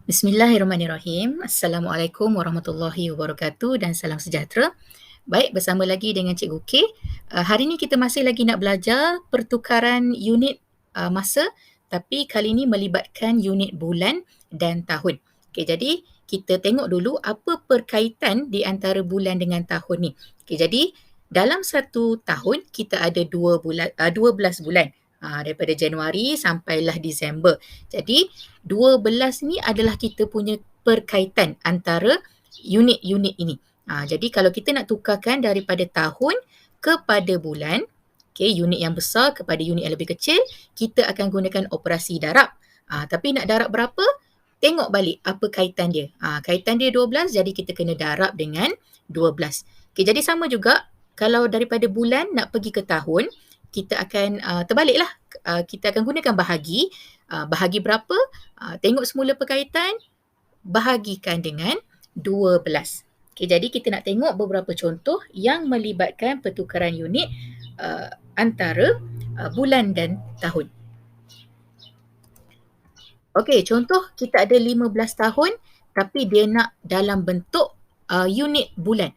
Bismillahirrahmanirrahim. Assalamualaikum warahmatullahi wabarakatuh dan salam sejahtera. Baik, bersama lagi dengan Cikgu K. Hari ini kita masih lagi nak belajar pertukaran unit masa, tapi kali ini melibatkan unit bulan dan tahun. Okey, jadi kita tengok dulu apa perkaitan di antara bulan dengan tahun ni. Okey, jadi dalam satu tahun kita ada 12 bulan. Daripada Januari sampailah Disember. Jadi 12 ni adalah kita punya perkaitan antara unit-unit ini. Jadi kalau kita nak tukarkan daripada tahun kepada bulan, okay, unit yang besar kepada unit yang lebih kecil, kita akan gunakan operasi darab. Tapi nak darab berapa? Tengok balik apa kaitan dia. Kaitan dia 12, jadi kita kena darab dengan 12. Okay, jadi sama juga kalau daripada bulan nak pergi ke tahun, kita akan terbaliklah. Kita akan gunakan bahagi. Bahagi berapa? Tengok semula perkaitan, bahagikan dengan 12. Okay, jadi kita nak tengok beberapa contoh yang melibatkan pertukaran unit antara bulan dan tahun. Okey, contoh kita ada 15 tahun tapi dia nak dalam bentuk unit bulan.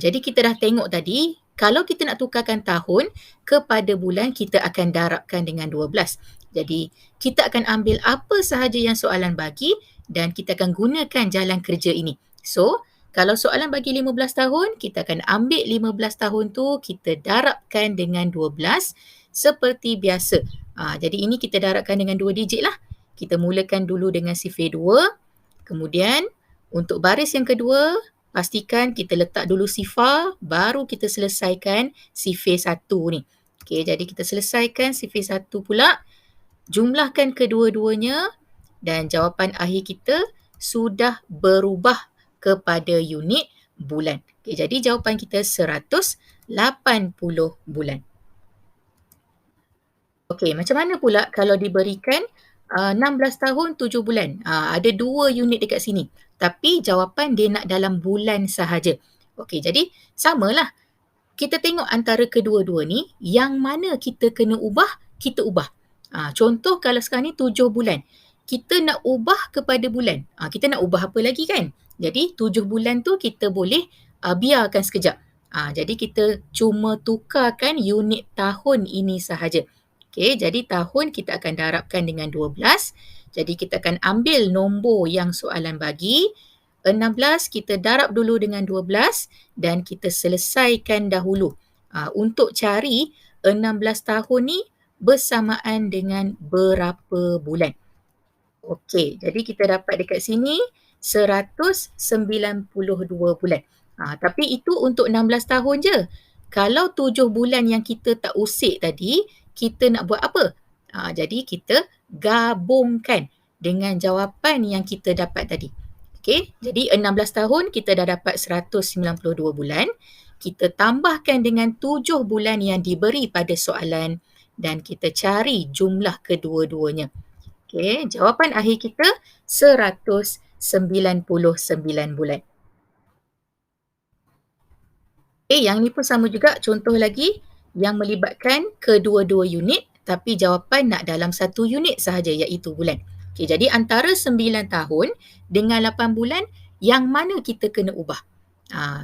Jadi kita dah tengok tadi, kalau kita nak tukarkan tahun kepada bulan, kita akan darabkan dengan 12. Jadi kita akan ambil apa sahaja yang soalan bagi dan kita akan gunakan jalan kerja ini. So, kalau soalan bagi 15 tahun, kita akan ambil 15 tahun tu, kita darabkan dengan 12 seperti biasa. Jadi ini kita darabkan dengan 2 digit lah. Kita mulakan dulu dengan sifir 2. Kemudian untuk baris yang kedua, pastikan kita letak dulu sifar, baru kita selesaikan sifir 1 ni. Okey, jadi kita selesaikan sifir 1 pula. Jumlahkan kedua-duanya dan jawapan akhir kita sudah berubah kepada unit bulan. Okey, jadi jawapan kita 180 bulan. Okey, macam mana pula kalau diberikan 16 tahun 7 bulan? Ada 2 unit dekat sini. Tapi jawapan dia nak dalam bulan sahaja. Okey, jadi samalah. Kita tengok antara kedua-dua ni, yang mana kita kena ubah, kita ubah. Contoh kalau sekarang ni 7 bulan. Kita nak ubah kepada bulan. Kita nak ubah apa lagi kan? Jadi 7 bulan tu kita boleh biarkan sekejap. Jadi kita cuma tukarkan unit tahun ini sahaja. Okey, jadi tahun kita akan darabkan dengan 12. Jadi kita akan ambil nombor yang soalan bagi. 16 kita darab dulu dengan 12 dan kita selesaikan dahulu. Untuk cari 16 tahun ni bersamaan dengan berapa bulan. Okey, jadi kita dapat dekat sini 192 bulan. Tapi itu untuk 16 tahun je. Kalau 7 bulan yang kita tak usik tadi, kita nak buat apa? Jadi kita gabungkan dengan jawapan yang kita dapat tadi. Okey, jadi 16 tahun kita dah dapat 192 bulan. Kita tambahkan dengan 7 bulan yang diberi pada soalan dan kita cari jumlah kedua-duanya. Okey, jawapan akhir kita 199 bulan. Yang ni pun sama juga, contoh lagi yang melibatkan kedua-dua unit tapi jawapan nak dalam satu unit sahaja iaitu bulan. Okey, jadi antara 9 tahun dengan 8 bulan, yang mana kita kena ubah?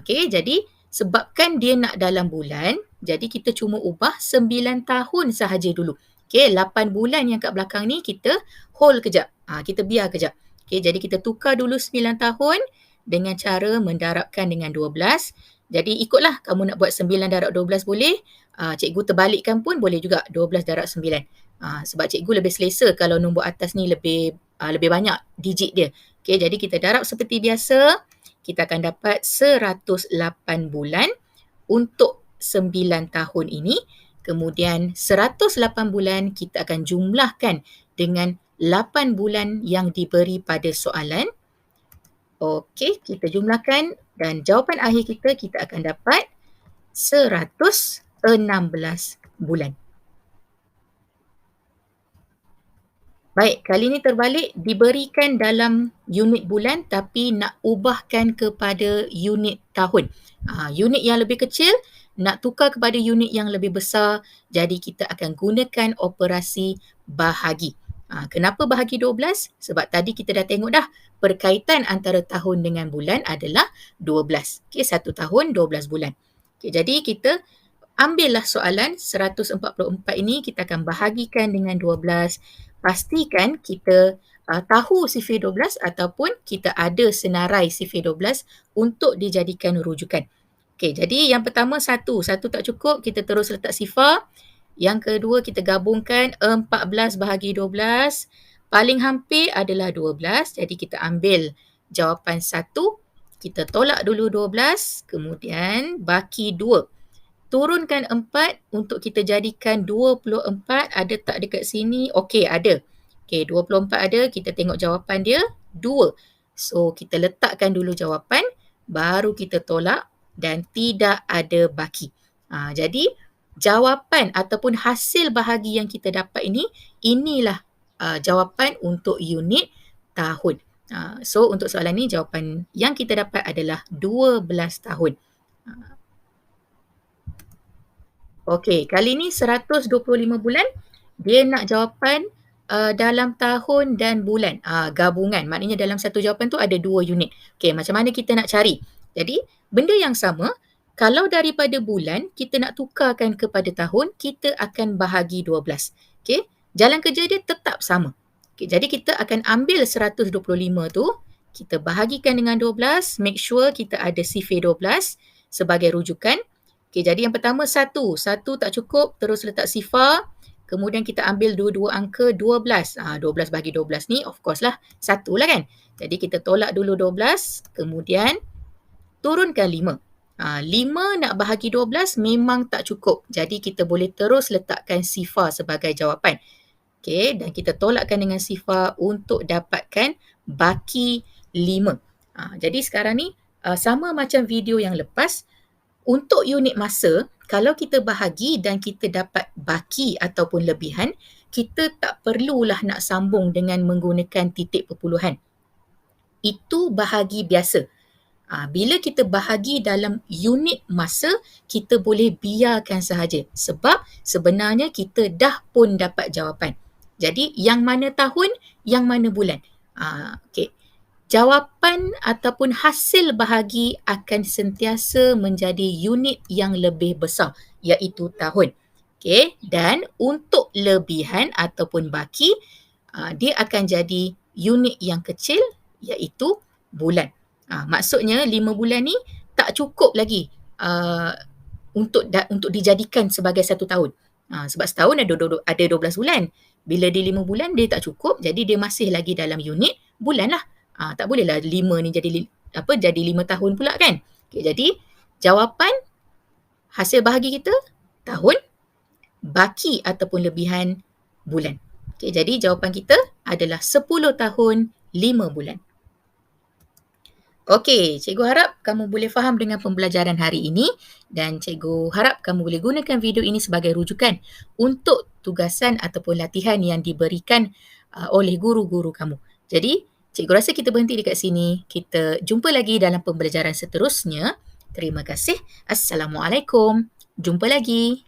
Okey, jadi sebabkan dia nak dalam bulan, jadi kita cuma ubah 9 tahun sahaja dulu. Okey, 8 bulan yang kat belakang ni kita hold kejap. Kita biar kejap. Okey, jadi kita tukar dulu 9 tahun dengan cara mendarabkan dengan 12. Jadi ikutlah, kamu nak buat 9 darab 12 boleh. Cikgu terbalikkan pun boleh juga, 12 darab 9. Sebab cikgu lebih selesa kalau nombor atas ni lebih banyak digit dia. Okey, jadi kita darab seperti biasa. Kita akan dapat 108 bulan untuk 9 tahun ini. Kemudian 108 bulan kita akan jumlahkan dengan 8 bulan yang diberi pada soalan. Okey, kita jumlahkan dan jawapan akhir kita akan dapat 116 bulan. Baik, kali ini terbalik, diberikan dalam unit bulan tapi nak ubahkan kepada unit tahun. Unit yang lebih kecil nak tukar kepada unit yang lebih besar, jadi kita akan gunakan operasi bahagi. Kenapa bahagi 12? Sebab tadi kita dah tengok dah perkaitan antara tahun dengan bulan adalah 12. Okey, 1 tahun 12 bulan. Okey, jadi kita ambillah soalan 144 ini, kita akan bahagikan dengan 12. Pastikan kita tahu sifir 12 ataupun kita ada senarai sifir 12 untuk dijadikan rujukan. Okey, jadi yang pertama satu tak cukup, kita terus letak sifar. Yang kedua, kita gabungkan 14 bahagi 12. Paling hampir adalah 12. Jadi kita ambil jawapan 1. Kita tolak dulu 12. Kemudian baki 2. Turunkan 4 untuk kita jadikan 24. Ada tak dekat sini? Okey, ada. Okey, 24 ada. Kita tengok jawapan dia 2. So, kita letakkan dulu jawapan. Baru kita tolak dan tidak ada baki. Jadi, jawapan ataupun hasil bahagi yang kita dapat ini, inilah jawapan untuk unit tahun. So, untuk soalan ni jawapan yang kita dapat adalah 12 tahun. Okey, kali ni 125 bulan. Dia nak jawapan dalam tahun dan bulan. Gabungan. Maknanya dalam satu jawapan tu ada 2 unit. Okey, macam mana kita nak cari? Jadi, benda yang sama. Kalau daripada bulan, kita nak tukarkan kepada tahun, kita akan bahagi 12. Okey, jalan kerja dia tetap sama. Okey, jadi kita akan ambil 125 tu, kita bahagikan dengan 12, make sure kita ada sifir 12 sebagai rujukan. Okey, jadi yang pertama 1. 1 tak cukup, terus letak sifar. Kemudian kita ambil dua-dua angka 12. 12 bagi 12 ni of course lah 1 lah kan. Jadi kita tolak dulu 12, kemudian turunkan 5. 5 nak bahagi 12 memang tak cukup. Jadi kita boleh terus letakkan sifar sebagai jawapan. Okey, dan kita tolakkan dengan sifar untuk dapatkan baki 5. Jadi sekarang ni sama macam video yang lepas, untuk unit masa, kalau kita bahagi dan kita dapat baki ataupun lebihan, kita tak perlulah nak sambung dengan menggunakan titik perpuluhan. Itu bahagi biasa. Bila kita bahagi dalam unit masa, kita boleh biarkan sahaja. Sebab sebenarnya kita dah pun dapat jawapan. Jadi yang mana tahun, yang mana bulan. Okey. Jawapan ataupun hasil bahagi akan sentiasa menjadi unit yang lebih besar, iaitu tahun. Okey, dan untuk lebihan ataupun baki, dia akan jadi unit yang kecil, iaitu bulan. Maksudnya 5 bulan ni tak cukup lagi untuk dijadikan sebagai 1 tahun. Sebab setahun ada 12 bulan. Bila dia 5 bulan dia tak cukup, jadi dia masih lagi dalam unit bulan lah. Tak bolehlah 5 ni jadi 5 tahun pula kan. Okay, jadi jawapan hasil bahagi kita tahun, baki ataupun lebihan bulan. Okay, jadi jawapan kita adalah 10 tahun 5 bulan. Okey, cikgu harap kamu boleh faham dengan pembelajaran hari ini dan cikgu harap kamu boleh gunakan video ini sebagai rujukan untuk tugasan ataupun latihan yang diberikan oleh guru-guru kamu. Jadi, cikgu rasa kita berhenti dekat sini. Kita jumpa lagi dalam pembelajaran seterusnya. Terima kasih. Assalamualaikum. Jumpa lagi.